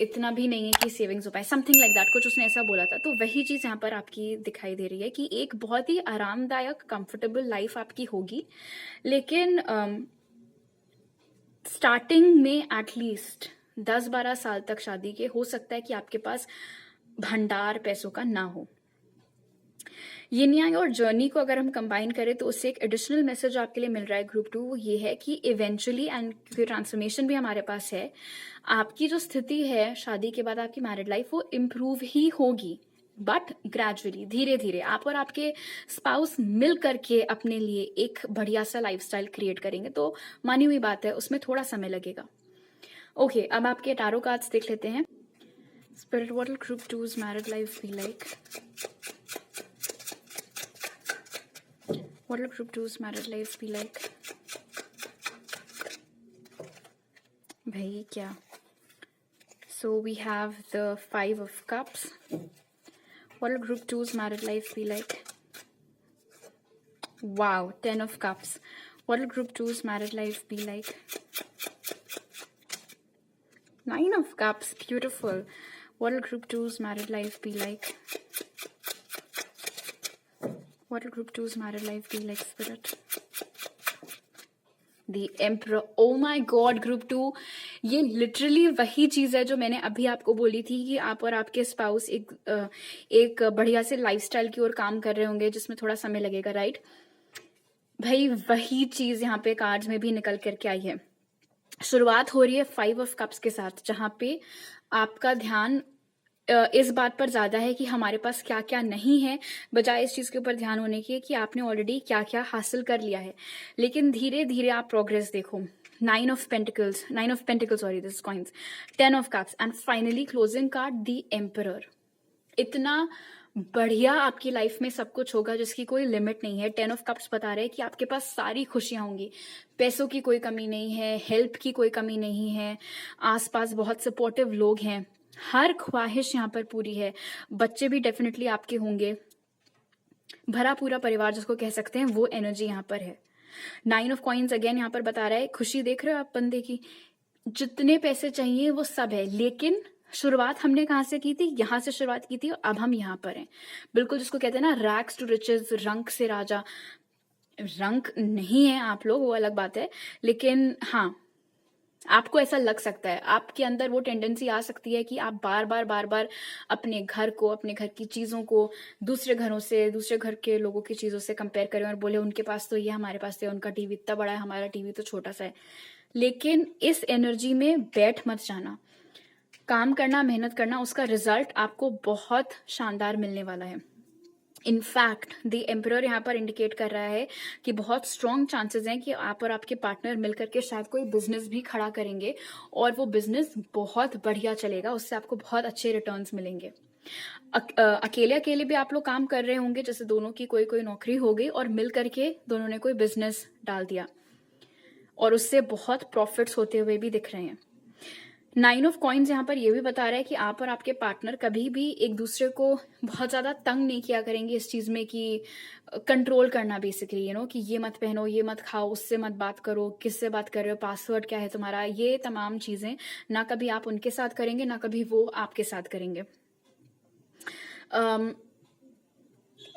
इतना भी नहीं है कि सेविंग्स हो पाए, समथिंग लाइक दैट, कुछ उसने ऐसा बोला था। तो वही चीज़ यहाँ पर आपकी दिखाई दे रही है कि एक बहुत ही आरामदायक कंफर्टेबल लाइफ आपकी होगी, लेकिन स्टार्टिंग में एटलीस्ट 10-12 साल तक शादी के हो सकता है कि आपके पास भंडार पैसों का ना हो। यिन यांग और जर्नी को अगर हम कंबाइन करें तो उससे एक एडिशनल मैसेज आपके लिए मिल रहा है ग्रुप 2, वो ये है कि इवेंचुअली, एंड क्योंकि ट्रांसफॉर्मेशन भी हमारे पास है, आपकी जो स्थिति है शादी के बाद आपकी मैरिड लाइफ वो इम्प्रूव ही होगी, बट ग्रेजुअली, धीरे धीरे आप और आपके स्पाउस मिल करके अपने लिए एक बढ़िया सा लाइफस्टाइल क्रिएट करेंगे। तो मानी हुई बात है, उसमें थोड़ा समय लगेगा। ओके, अब आपके टारो कार्ड्स देख लेते हैं। Spirit, what will group 2's married life be like? What will group 2's married life be like? भाई क्या? So we have the 5 of cups. What will group 2's married life be like? Wow, 10 of cups. What will group 2's married life be like? 9 of cups, beautiful. What will group 2's married life be like? What will group 2's married life be like, Spirit? The Emperor. Oh my God, group 2. ये literally वही चीज़ है जो मैंने अभी आपको बोली थी कि आप और आपके स्पाउस एक बढ़िया से लाइफस्टाइल की ओर काम कर रहे होंगे जिसमें थोड़ा समय लगेगा, राइट? भाई वही चीज़ यहाँ पे कार्ड्स में भी निकल करके आई है। शुरुआत हो रही है 5 ऑफ कप्स के साथ, जहाँ पे आपका ध्यान इस बात पर ज़्यादा है कि हमारे पास क्या क्या नहीं है, बजाय इस चीज़ के ऊपर ध्यान होने की कि आपने ऑलरेडी क्या क्या हासिल कर लिया है। लेकिन धीरे धीरे आप प्रोग्रेस देखो। 9 of Pentacles, sorry, this is coins, 10 of Cups, and finally closing card, the Emperor. इतना बढ़िया आपकी लाइफ में सब कुछ होगा जिसकी कोई लिमिट नहीं है। 10 ऑफ कप्स बता रहे हैं कि आपके पास सारी खुशियां होंगी, पैसों की कोई कमी नहीं है, हेल्प की कोई कमी नहीं है, आसपास बहुत सपोर्टिव लोग हैं, हर ख्वाहिश यहाँ पर पूरी है, बच्चे भी डेफिनेटली आपके होंगे, भरा पूरा परिवार जिसको कह सकते हैं, वो एनर्जी यहाँ पर है। 9 ऑफ कॉइन्स अगेन यहाँ पर बता रहा है, खुशी देख रहे हो आप बंदे की, जितने पैसे चाहिए वो सब है, लेकिन शुरुआत हमने कहाँ से की थी? यहाँ से शुरुआत की थी, अब हम यहाँ पर हैं। बिल्कुल जिसको कहते हैं ना, रैग्स टू रिचेस, रंक से राजा। रंक नहीं है आप लोग, वो अलग बात है, लेकिन हाँ आपको ऐसा लग सकता है, आपके अंदर वो टेंडेंसी आ सकती है कि आप बार बार अपने घर को, अपने घर की चीज़ों को दूसरे घरों से, दूसरे घर के लोगों की चीज़ों से कंपेयर करें और बोले उनके पास तो ये, हमारे पास तो उनका टीवी इतना बड़ा है, हमारा टीवी तो छोटा सा है। लेकिन इस एनर्जी में बैठ मत जाना, काम करना, मेहनत करना, उसका रिजल्ट आपको बहुत शानदार मिलने वाला है। इनफैक्ट द एम्परर यहाँ पर इंडिकेट कर रहा है कि बहुत स्ट्रॉन्ग चांसेस हैं कि आप और आपके पार्टनर मिलकर के शायद कोई बिजनेस भी खड़ा करेंगे और वो बिजनेस बहुत बढ़िया चलेगा, उससे आपको बहुत अच्छे रिटर्न्स मिलेंगे। अकेले अकेले भी आप लोग काम कर रहे होंगे, जैसे दोनों की कोई कोई नौकरी हो गई और मिल करके दोनों ने कोई बिजनेस डाल दिया और उससे बहुत प्रॉफिट्स होते हुए भी दिख रहे हैं। 9 ऑफ कॉइन्स यहाँ पर ये भी बता रहा है कि आप और आपके पार्टनर कभी भी एक दूसरे को बहुत ज़्यादा तंग नहीं किया करेंगे इस चीज़ में कि कंट्रोल करना, बेसिकली कि ये मत पहनो, ये मत खाओ, उससे मत बात करो, किससे बात कर रहे हो, पासवर्ड क्या है तुम्हारा, ये तमाम चीज़ें ना कभी आप उनके साथ करेंगे ना कभी वो आपके साथ करेंगे।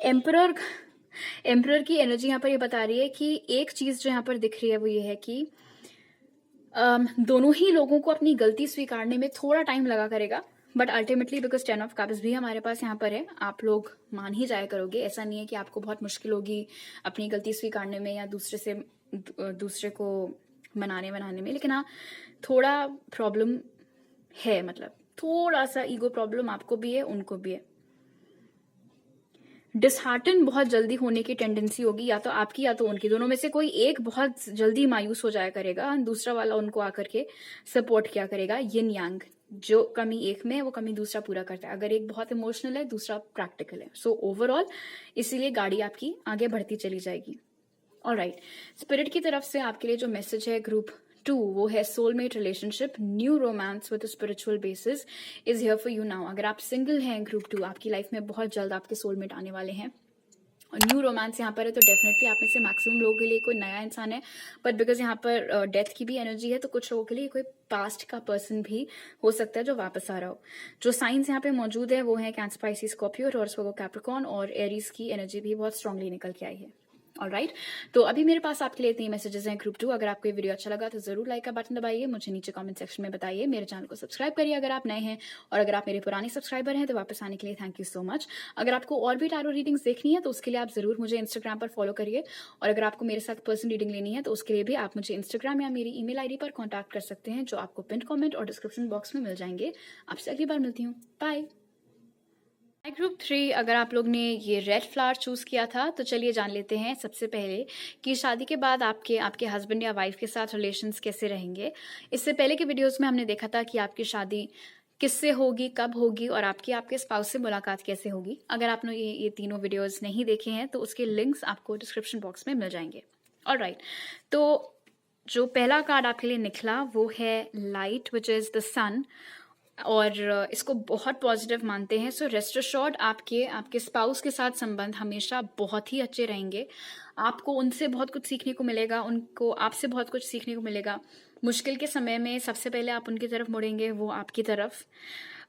एम्परर की एनर्जी यहाँ पर ये बता रही है कि एक चीज़ जो यहाँ पर दिख रही है वो ये है कि दोनों ही लोगों को अपनी गलती स्वीकारने में थोड़ा टाइम लगा करेगा, but ultimately because 10 of cups भी हमारे पास यहाँ पर है, आप लोग मान ही जाया करोगे। ऐसा नहीं है कि आपको बहुत मुश्किल होगी अपनी गलती स्वीकारने में या दूसरे को मनाने में, लेकिन हाँ थोड़ा प्रॉब्लम है, मतलब थोड़ा सा ईगो प्रॉब्लम आपको भी है, उनको भी है। डिसहार्टन बहुत जल्दी होने की टेंडेंसी होगी, या तो आपकी या तो उनकी, दोनों में से कोई एक बहुत जल्दी मायूस हो जाया करेगा, दूसरा वाला उनको आकर के सपोर्ट किया करेगा। यिन यांग जो कमी एक में है वो कमी दूसरा पूरा करता है। अगर एक बहुत इमोशनल है, दूसरा प्रैक्टिकल है। सो ओवरऑल इसीलिए गाड़ी आपकी आगे बढ़ती चली जाएगी। ऑलराइट, स्पिरिट की तरफ से आपके लिए जो मैसेज है ग्रुप 2 वो है soulmate relationship, new romance with spiritual basis is here for you now. अगर आप सिंगल हैं ग्रुप 2, आपकी लाइफ में बहुत जल्द आपके सोलमेट आने वाले हैं और न्यू रोमांस यहाँ पर है, तो डेफिनेटली आप में से मैक्सिमम लोगों के लिए कोई नया इंसान है, बट बिकॉज यहाँ पर डेथ की भी एनर्जी है, तो कुछ लोगों के लिए कोई पास्ट का पर्सन भी हो सकता है जो वापस आ रहा हो। जो साइंस यहाँ पे मौजूद है वो है कैंसर, पाइसिस, स्कॉर्पियो, टॉरस, वर्गो, कैप्रिकॉर्न और एरीज की एनर्जी भी बहुत स्ट्रांगली निकल के आई है। ऑलराइट, तो अभी मेरे पास आपके लिए इतने मैसेजेस हैं ग्रुप 2। अगर आपको ये वीडियो अच्छा लगा तो जरूर लाइक का बटन दबाइए, मुझे नीचे कमेंट सेक्शन में बताइए, मेरे चैनल को सब्सक्राइब करिए अगर आप नए हैं, और अगर आप मेरे पुराने सब्सक्राइबर हैं तो वापस आने के लिए थैंक यू सो मच। अगर आपको और भी टैरो रीडिंग्स देखनी है तो उसके लिए आप जरूर मुझे इंस्टाग्राम पर फॉलो करिए, और अगर आपको मेरे साथ पर्सनल रीडिंग लेनी है तो उसके लिए भी आप मुझे इंस्टाग्राम या मेरी ईमेल आईडी पर कॉन्टैक्ट कर सकते हैं, जो आपको पिन कॉमेंट और डिस्क्रिप्शन बॉक्स में मिल जाएंगे। आपसे अगली बार मिलती हूँ, बाय। ग्रुप 3, अगर आप लोग ने ये रेड फ्लावर चूज किया था तो चलिए जान लेते हैं सबसे पहले कि शादी के बाद आपके हस्बैंड या वाइफ के साथ रिलेशंस कैसे रहेंगे। इससे पहले के वीडियोस में हमने देखा था कि आपकी शादी किससे होगी, कब होगी, और आपके स्पाउस से मुलाकात कैसे होगी। अगर आपने ये तीनों वीडियोस नहीं देखे हैं तो उसके लिंक्स आपको डिस्क्रिप्शन बॉक्स में मिल जाएंगे। ऑलराइट, तो जो पहला कार्ड आपके लिए निकला वो है लाइट, विच इज द सन, और इसको बहुत पॉजिटिव मानते हैं। सो रेस्ट अश्योर्ड आपके स्पाउस के साथ संबंध हमेशा बहुत ही अच्छे रहेंगे। आपको उनसे बहुत कुछ सीखने को मिलेगा, उनको आपसे बहुत कुछ सीखने को मिलेगा। मुश्किल के समय में सबसे पहले आप उनकी तरफ मुड़ेंगे, वो आपकी तरफ।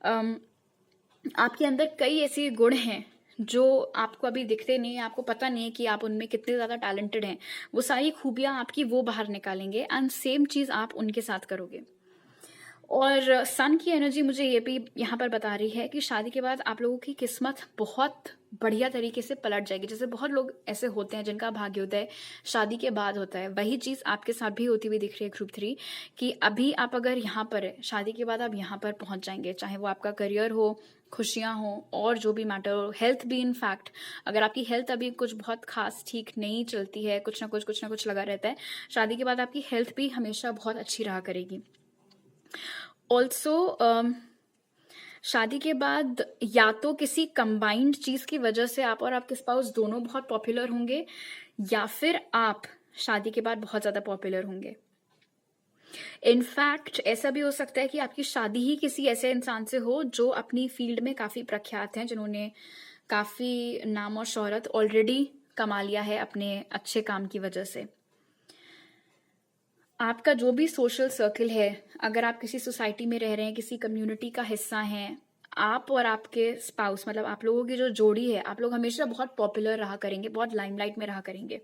आपके अंदर कई ऐसे गुण हैं जो आपको अभी दिखते नहीं है, आपको पता नहीं है कि आप उनमें कितने ज़्यादा टैलेंटेड हैं। वो सारी खूबियाँ आपकी वो बाहर निकालेंगे, एंड सेम चीज़ आप उनके साथ करोगे। और सन की एनर्जी मुझे ये भी यहाँ पर बता रही है कि शादी के बाद आप लोगों की किस्मत बहुत बढ़िया तरीके से पलट जाएगी। जैसे बहुत लोग ऐसे होते हैं जिनका भाग्योदय शादी के बाद होता है, वही चीज़ आपके साथ भी होती हुई दिख रही है ग्रुप 3, कि अभी आप अगर यहाँ पर है, शादी के बाद आप यहाँ पर पहुँच जाएंगे। चाहे वो आपका करियर हो, खुशियाँ हो, और जो भी मैटर हो, हेल्थ भी। इन फैक्ट अगर आपकी हेल्थ अभी कुछ बहुत खास ठीक नहीं चलती है, कुछ ना कुछ लगा रहता है, शादी के बाद आपकी हेल्थ भी हमेशा बहुत अच्छी रहा करेगी। ऑल्सो शादी के बाद या तो किसी कंबाइंड चीज की वजह से आप और आपके स्पाउस दोनों बहुत पॉपुलर होंगे, या फिर आप शादी के बाद बहुत ज्यादा पॉपुलर होंगे। इनफैक्ट ऐसा भी हो सकता है कि आपकी शादी ही किसी ऐसे इंसान से हो जो अपनी फील्ड में काफी प्रख्यात हैं, जिन्होंने काफी नाम और शोहरत ऑलरेडी कमा लिया है अपने अच्छे काम की वजह से। आपका जो भी सोशल सर्कल है, अगर आप किसी सोसाइटी में रह रहे हैं, किसी कम्युनिटी का हिस्सा हैं, आप और आपके स्पाउस, मतलब आप लोगों की जो जोड़ी है, आप लोग हमेशा बहुत पॉपुलर रहा करेंगे, बहुत लाइमलाइट में रहा करेंगे।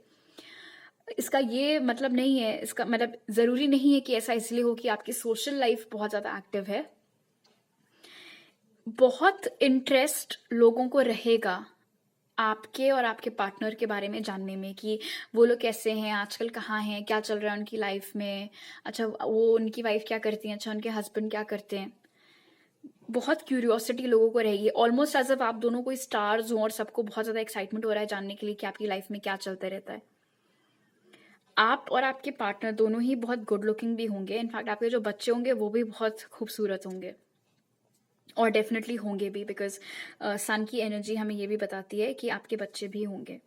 इसका ये मतलब नहीं है, इसका मतलब जरूरी नहीं है कि ऐसा इसलिए हो कि आपकी सोशल लाइफ बहुत ज्यादा एक्टिव है। बहुत इंटरेस्ट लोगों को रहेगा आपके और आपके पार्टनर के बारे में जानने में, कि वो लोग कैसे हैं आजकल, कहाँ हैं, क्या चल रहा है उनकी लाइफ में। अच्छा, वो उनकी वाइफ क्या करती हैं, अच्छा उनके हस्बैंड क्या करते हैं। बहुत क्यूरियोसिटी लोगों को रहेगी, ऑलमोस्ट एज अफ आप दोनों कोई स्टार्स हो, और सबको बहुत ज्यादा एक्साइटमेंट हो रहा है जानने के लिए कि आपकी लाइफ में क्या चलता रहता है। आप और आपके पार्टनर दोनों ही बहुत गुड लुकिंग भी होंगे। इनफैक्ट आपके जो बच्चे होंगे वो भी बहुत खूबसूरत होंगे, और डेफिनेटली होंगे भी, बिकॉज सन की एनर्जी हमें ये भी बताती है कि आपके बच्चे भी होंगे।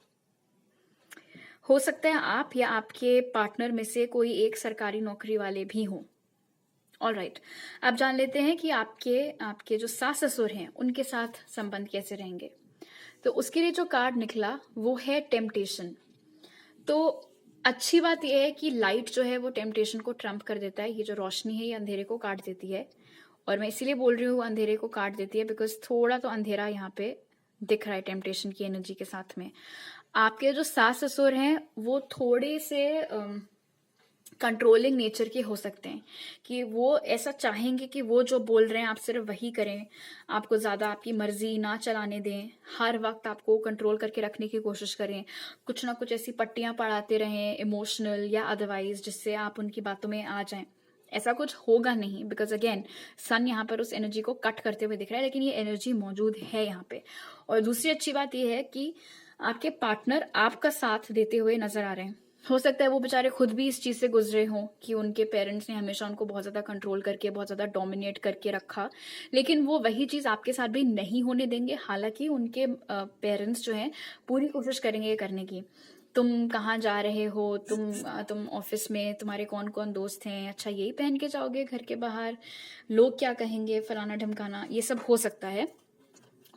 हो सकता है आप या आपके पार्टनर में से कोई एक सरकारी नौकरी वाले भी हों। ऑलराइट, अब जान लेते हैं कि आपके जो सास ससुर हैं उनके साथ संबंध कैसे रहेंगे। तो उसके लिए जो कार्ड निकला वो है टेम्पटेशन। तो अच्छी बात यह है कि लाइट जो है वो टेम्पटेशन को ट्रम्प कर देता है। ये जो रोशनी है ये अंधेरे को काट देती है, और मैं इसीलिए बोल रही हूँ अंधेरे को काट देती है, बिकॉज थोड़ा तो अंधेरा यहाँ पे दिख रहा है टेम्पटेशन की एनर्जी के साथ में। आपके जो सास ससुर हैं वो थोड़े से कंट्रोलिंग नेचर के हो सकते हैं, कि वो ऐसा चाहेंगे कि वो जो बोल रहे हैं आप सिर्फ वही करें, आपको ज़्यादा आपकी मर्जी ना चलाने दें, हर वक्त आपको कंट्रोल करके रखने की कोशिश करें, कुछ ना कुछ ऐसी पट्टियां पढ़ाते रहें इमोशनल या अदरवाइज, जिससे आप उनकी बातों में आ जाएं। ऐसा कुछ होगा नहीं, बिकॉज अगेन सन यहाँ पर उस एनर्जी को कट करते हुए दिख रहा है, लेकिन ये एनर्जी मौजूद है यहाँ पे। और दूसरी अच्छी बात ये है कि आपके पार्टनर आपका साथ देते हुए नजर आ रहे हैं। हो सकता है वो बेचारे खुद भी इस चीज़ से गुजरे हों कि उनके पेरेंट्स ने हमेशा उनको बहुत ज़्यादा कंट्रोल करके, बहुत ज़्यादा डोमिनेट करके रखा, लेकिन वो वही चीज़ आपके साथ भी नहीं होने देंगे। हालांकि उनके पेरेंट्स जो हैं पूरी कोशिश करेंगे ये करने की। तुम कहाँ जा रहे हो, तुम ऑफिस में तुम्हारे कौन कौन दोस्त हैं, अच्छा यही पहन के जाओगे घर के बाहर, लोग क्या कहेंगे, फलाना ढमकाना, ये सब हो सकता है।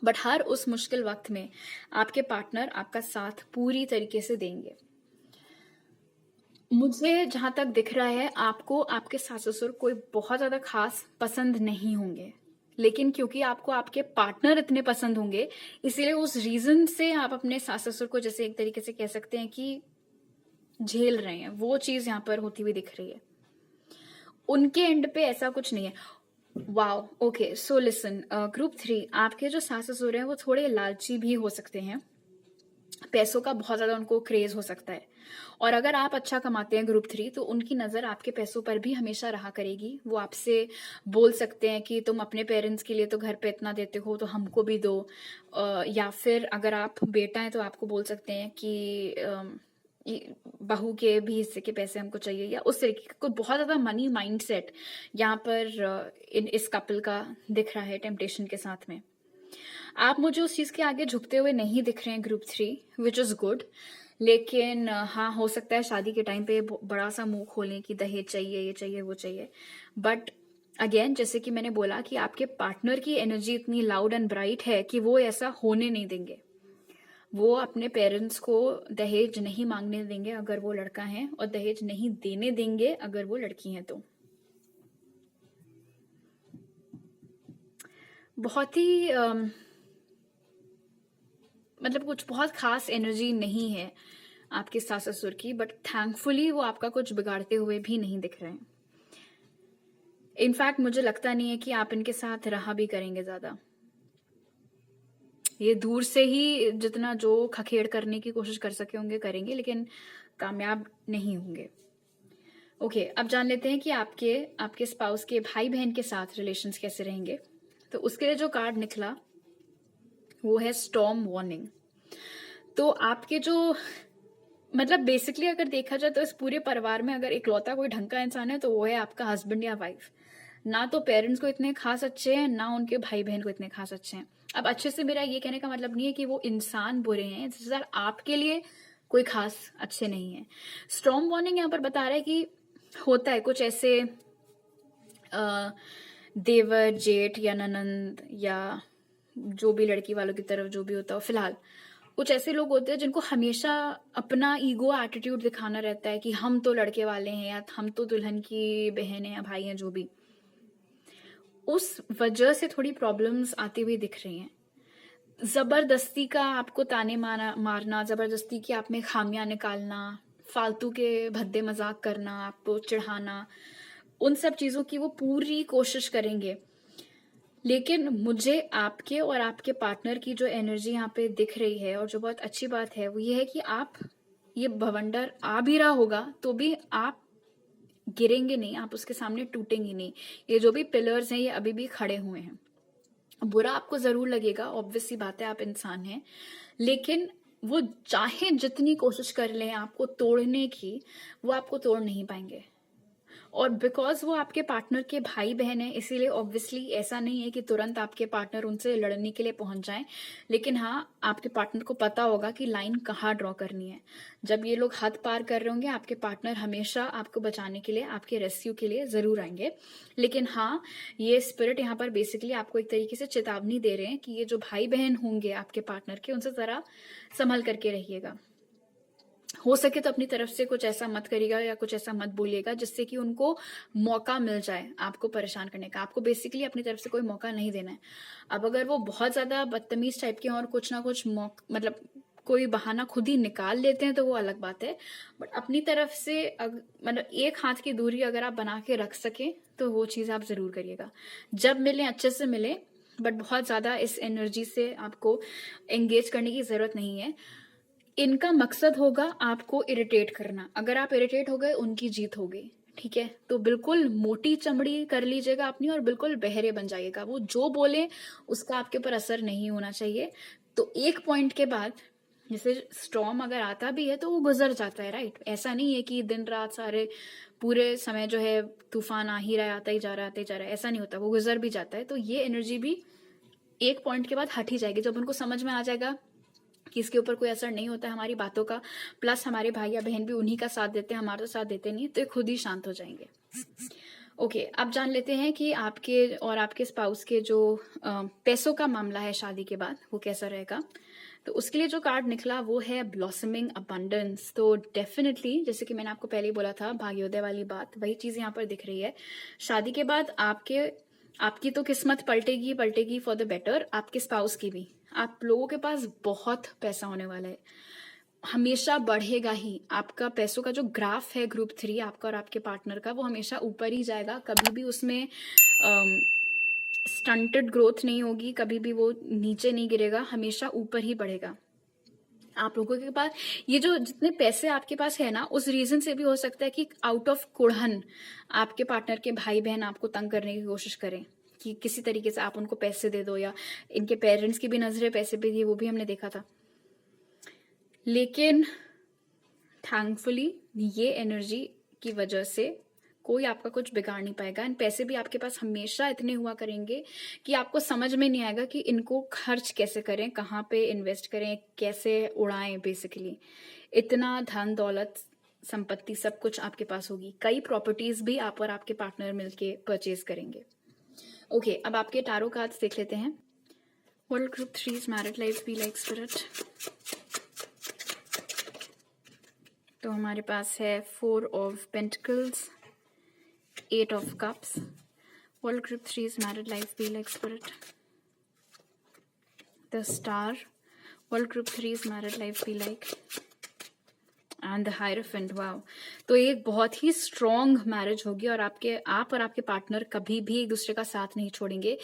बट हर उस मुश्किल वक्त में आपके पार्टनर आपका साथ पूरी तरीके से देंगे। मुझे जहां तक दिख रहा है आपको आपके सास ससुर कोई बहुत ज्यादा खास पसंद नहीं होंगे, लेकिन क्योंकि आपको आपके पार्टनर इतने पसंद होंगे, इसीलिए उस रीजन से आप अपने सास ससुर को जैसे एक तरीके से कह सकते हैं कि झेल रहे हैं। वो चीज यहाँ पर होती हुई दिख रही है। उनके एंड पे ऐसा कुछ नहीं है। Wow, okay, so listen, group 3, आपके जो सास ससुर हैं वो थोड़े लालची भी हो सकते हैं। पैसों का बहुत ज्यादा उनको क्रेज हो सकता है, और अगर आप अच्छा कमाते हैं ग्रुप 3 तो उनकी नजर आपके पैसों पर भी हमेशा रहा करेगी। वो आपसे बोल सकते हैं कि तुम अपने पेरेंट्स के लिए तो घर पे इतना देते हो तो हमको भी दो, या फिर अगर आप बेटा हैं तो आपको बोल सकते हैं कि बहू के भी हिस्से के पैसे हमको चाहिए, या उस तरीके का कोई बहुत ज्यादा मनी माइंडसेट यहाँ पर इस कपल का दिख रहा है टेम्पटेशन के साथ में। आप मुझे उस चीज के आगे झुकते हुए नहीं दिख रहे हैं ग्रुप 3, विच इज गुड। लेकिन हाँ, हो सकता है शादी के टाइम पे बड़ा सा मुंह खोलें कि दहेज चाहिए, ये चाहिए, वो चाहिए। बट अगेन, जैसे कि मैंने बोला कि आपके पार्टनर की एनर्जी इतनी लाउड एंड ब्राइट है कि वो ऐसा होने नहीं देंगे। वो अपने पेरेंट्स को दहेज नहीं मांगने देंगे अगर वो लड़का है, और दहेज नहीं देने देंगे अगर वो लड़की है। तो बहुत ही मतलब कुछ बहुत खास एनर्जी नहीं है आपके सास ससुर की, बट थैंकफुली वो आपका कुछ बिगाड़ते हुए भी नहीं दिख रहे हैं। इनफैक्ट मुझे लगता नहीं है कि आप इनके साथ रहा भी करेंगे ज्यादा। ये दूर से ही जितना जो खखेड़ करने की कोशिश कर सके होंगे करेंगे, लेकिन कामयाब नहीं होंगे। ओके, अब जान लेते हैं कि आपके आपके स्पाउस के भाई बहन के साथ रिलेशंस कैसे रहेंगे। तो उसके लिए जो कार्ड निकला वो है स्टॉर्म वार्निंग। तो आपके जो मतलब बेसिकली अगर देखा जाए तो इस पूरे परिवार में अगर इकलौता कोई ढंग का इंसान है तो वो है आपका हस्बैंड या वाइफ। ना तो पेरेंट्स को इतने खास अच्छे हैं, ना उनके भाई बहन को इतने खास अच्छे हैं। अब अच्छे से मेरा ये कहने का मतलब नहीं है कि वो इंसान बुरे हैं, सर आपके लिए कोई खास अच्छे नहीं है। स्टॉर्म वार्निंग यहाँ पर बता रहा है कि होता है कुछ ऐसे देवर, जेठ या ननंद या जो भी लड़की वालों की तरफ जो भी होता हो, फिलहाल कुछ ऐसे लोग होते हैं जिनको हमेशा अपना ईगो एटीट्यूड दिखाना रहता है कि हम तो लड़के वाले हैं, या हम तो दुल्हन की बहन है या भाई हैं, जो भी। उस वजह से थोड़ी प्रॉब्लम्स आती हुई दिख रही हैं। जबरदस्ती का आपको ताने मारना, जबरदस्ती की आप में खामियां निकालना, फालतू के भद्दे मजाक करना, आपको चिढ़ाना, उन सब चीजों की वो पूरी कोशिश करेंगे। लेकिन मुझे आपके और आपके पार्टनर की जो एनर्जी यहाँ पे दिख रही है, और जो बहुत अच्छी बात है वो ये है कि आप, ये भवंडर आ भी रहा होगा तो भी आप गिरेंगे नहीं, आप उसके सामने टूटेंगे नहीं। ये जो भी पिलर्स हैं ये अभी भी खड़े हुए हैं। बुरा आपको जरूर लगेगा, ऑब्वियस सी बात है, आप इंसान हैं, लेकिन वो चाहे जितनी कोशिश कर लें आपको तोड़ने की, वो आपको तोड़ नहीं पाएंगे। और बिकॉज वो आपके पार्टनर के भाई बहन है, इसीलिए ऑब्वियसली ऐसा नहीं है कि तुरंत आपके पार्टनर उनसे लड़ने के लिए पहुंच जाएं। लेकिन हाँ, आपके पार्टनर को पता होगा कि लाइन कहाँ ड्रॉ करनी है। जब ये लोग हद पार कर रहे होंगे, आपके पार्टनर हमेशा आपको बचाने के लिए, आपके रेस्क्यू के लिए जरूर आएंगे। लेकिन हाँ, ये स्पिरिट यहाँ पर बेसिकली आपको एक तरीके से चेतावनी दे रहे हैं कि ये जो भाई बहन होंगे आपके पार्टनर के, उनसे जरा संभल करके रहिएगा। हो सके तो अपनी तरफ से कुछ ऐसा मत करिएगा या कुछ ऐसा मत बोलिएगा जिससे कि उनको मौका मिल जाए आपको परेशान करने का। आपको बेसिकली अपनी तरफ से कोई मौका नहीं देना है। अब अगर वो बहुत ज्यादा बदतमीज टाइप के हैं और कुछ ना कुछ मतलब कोई बहाना खुद ही निकाल लेते हैं तो वो अलग बात है। बट अपनी तरफ से मतलब एक हाथ की दूरी अगर आप बना के रख सके तो वो चीज आप जरूर करिएगा। जब मिले अच्छे से मिले, बट बहुत ज्यादा इस एनर्जी से आपको एंगेज करने की जरूरत नहीं है। इनका मकसद होगा आपको इरिटेट करना। अगर आप इरिटेट हो गए, उनकी जीत हो गई, ठीक है। तो बिल्कुल मोटी चमड़ी कर लीजिएगा अपनी और बिल्कुल बहरे बन जाइएगा। वो जो बोले उसका आपके ऊपर असर नहीं होना चाहिए। तो एक पॉइंट के बाद जैसे स्टॉर्म अगर आता भी है तो वो गुजर जाता है, राइट? ऐसा नहीं है कि दिन रात सारे पूरे समय जो है तूफान आ ही रहा है, आता ही जा रहा है, आता ही जा रहा है, ऐसा नहीं होता, वो गुजर भी जाता है। तो ये एनर्जी भी एक पॉइंट के बाद हट ही जाएगी, जब उनको समझ में आ जाएगा कि इसके ऊपर कोई असर नहीं होता है हमारी बातों का, प्लस हमारे भाई या बहन भी उन्हीं का साथ देते हैं, हमारा तो साथ देते नहीं, तो ये खुद ही शांत हो जाएंगे। ओके, अब जान लेते हैं कि आपके और आपके स्पाउस के जो पैसों का मामला है शादी के बाद, वो कैसा रहेगा। तो उसके लिए जो कार्ड निकला वो है ब्लॉसमिंग अबंडेंस। तो डेफिनेटली, जैसे कि मैंने आपको पहले ही बोला था, भाग्योदय वाली बात, वही चीज़ यहाँ पर दिख रही है। शादी के बाद आपकी तो किस्मत पलटेगी पलटेगी फॉर द बेटर, आपके स्पाउस की भी। आप लोगों के पास बहुत पैसा होने वाला है, हमेशा बढ़ेगा ही। आपका पैसों का जो ग्राफ है ग्रुप 3 आपका और आपके पार्टनर का, वो हमेशा ऊपर ही जाएगा, कभी भी उसमें स्टंटेड ग्रोथ नहीं होगी, कभी भी वो नीचे नहीं गिरेगा, हमेशा ऊपर ही बढ़ेगा। आप लोगों के पास ये जो जितने पैसे आपके पास है ना, उस रीजन से भी हो सकता है कि आउट ऑफ कुड़हन आपके पार्टनर के भाई बहन आपको तंग करने की कोशिश करें, कि किसी तरीके से आप उनको पैसे दे दो, या इनके पेरेंट्स की भी नजरें पैसे पे थी, वो भी हमने देखा था। लेकिन थैंकफुली ये एनर्जी की वजह से कोई आपका कुछ बिगाड़ नहीं पाएगा, एंड पैसे भी आपके पास हमेशा इतने हुआ करेंगे कि आपको समझ में नहीं आएगा कि इनको खर्च कैसे करें, कहाँ पे इन्वेस्ट करें, कैसे उड़ाएं। बेसिकली इतना धन दौलत संपत्ति सब कुछ आपके पास होगी, कई प्रॉपर्टीज भी आप और आपके पार्टनर मिलके परचेज करेंगे। ओके, अब आपके टारो कार्ड्स देख लेते हैं। World group 3's married life be like spirit. तो हमारे पास है 4 of pentacles, 8 of cups. World group 3's married life be like spirit. The star. World group 3's married life be like. And the Hierophant. Wow. तो एक बहुत ही strong marriage होगी, और आप और आपके पार्टनर कभी भी एक दूसरे का साथ नहीं छोड़ेंगे।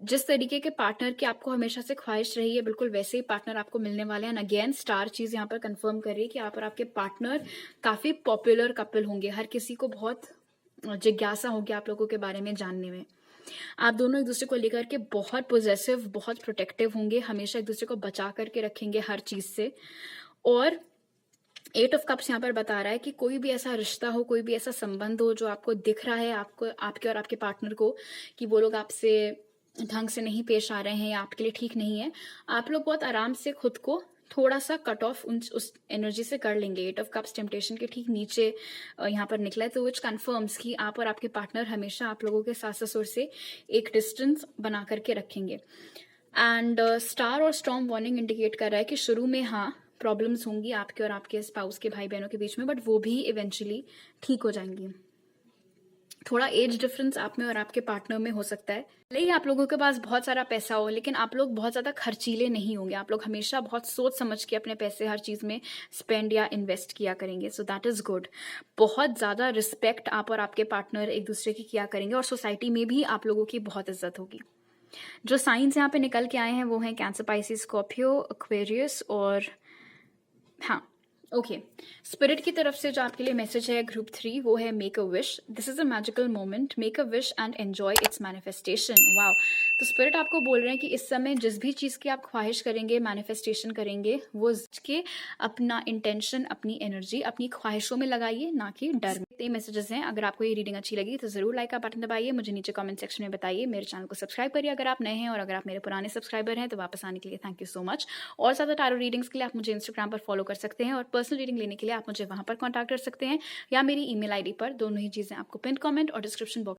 जिस तरीके के पार्टनर की आपको हमेशा से ख्वाहिश रही है, बिल्कुल वैसे ही पार्टनर आपको मिलने वाले हैं। अगेन स्टार चीज यहाँ पर कंफर्म कर रही है कि आप और आपके पार्टनर काफी पॉपुलर कपल होंगे, हर किसी को बहुत जिज्ञासा होगी आप लोगों के बारे में जानने में। आप दोनों एक दूसरे को लेकर के बहुत पोजेसिव, बहुत प्रोटेक्टिव होंगे, हमेशा एक दूसरे को बचा करके रखेंगे हर चीज से। और 8 ऑफ कप्स यहाँ पर बता रहा है कि कोई भी ऐसा रिश्ता हो, कोई भी ऐसा संबंध हो जो आपको दिख रहा है, आपको, आपके और आपके पार्टनर को, कि वो लोग आपसे ढंग से नहीं पेश आ रहे हैं, आपके लिए ठीक नहीं है, आप लोग बहुत आराम से खुद को थोड़ा सा कट ऑफ उस एनर्जी से कर लेंगे। 8 ऑफ कप्स टेम्पटेशन के ठीक नीचे यहाँ पर निकला है, तो विच कन्फर्म्स कि आप और आपके पार्टनर हमेशा आप लोगों के सास ससुर से एक डिस्टेंस बना करके रखेंगे। एंड स्टार और स्टॉर्म वार्निंग इंडिकेट कर रहा है कि शुरू में हाँ प्रॉब्लम्स होंगी आपके और आपके स्पाउस के भाई बहनों के बीच में, बट वो भी इवेंचुअली ठीक हो जाएंगी। थोड़ा एज डिफरेंस आप में और आपके पार्टनर में हो सकता है, भले ही आप लोगों के पास बहुत सारा पैसा हो, लेकिन आप लोग बहुत ज्यादा खर्चीले नहीं होंगे। आप लोग हमेशा बहुत सोच समझ के अपने पैसे हर चीज में स्पेंड या इन्वेस्ट किया करेंगे, सो दैट इज गुड। बहुत ज्यादा रिस्पेक्ट आप और आपके पार्टनर एक दूसरे की किया करेंगे, और सोसाइटी में भी आप लोगों की बहुत इज्जत होगी। जो साइंस यहाँ पे निकल के आए हैं वो हैं कैंसर, पाइसिस, स्कॉर्पियो, एक्वेरियस, और हाँ ओके, स्पिरिट की तरफ से जो आपके लिए मैसेज है ग्रुप 3 वो है make a wish. This is a magical moment, make a wish and enjoy its manifestation. Wow, तो स्पिरिट आपको बोल रहे हैं कि इस समय जिस भी चीज़ की आप ख्वाहिश करेंगे, मैनिफेस्टेशन करेंगे, वो के अपना इंटेंशन, अपनी एनर्जी अपनी ख्वाहिशों में लगाइए, ना कि डर में। ये मैसेजेस हैं। अगर आपको ये रीडिंग अच्छी लगी तो जरूर लाइक का बटन दबाइए, मुझे नीचे कमेंट सेक्शन में बताइए, मेरे चैनल को सब्सक्राइब करिए अगर आप नए हैं, और अगर आप मेरे पुराने सब्सक्राइबर हैं तो वापस आने के लिए थैंक यू सो मच। और ज़्यादा टारो रीडिंग्स के लिए आप मुझे इंस्टाग्राम पर फॉलो कर सकते हैं, और पर्सनल रीडिंग लेने के लिए आप मुझे वहां पर कॉन्टैक्ट कर सकते हैं, या मेरी ईमेल आईडी पर। दोनों ही चीज़ें आपको पिन कमेंट और डिस्क्रिप्शन बॉक्स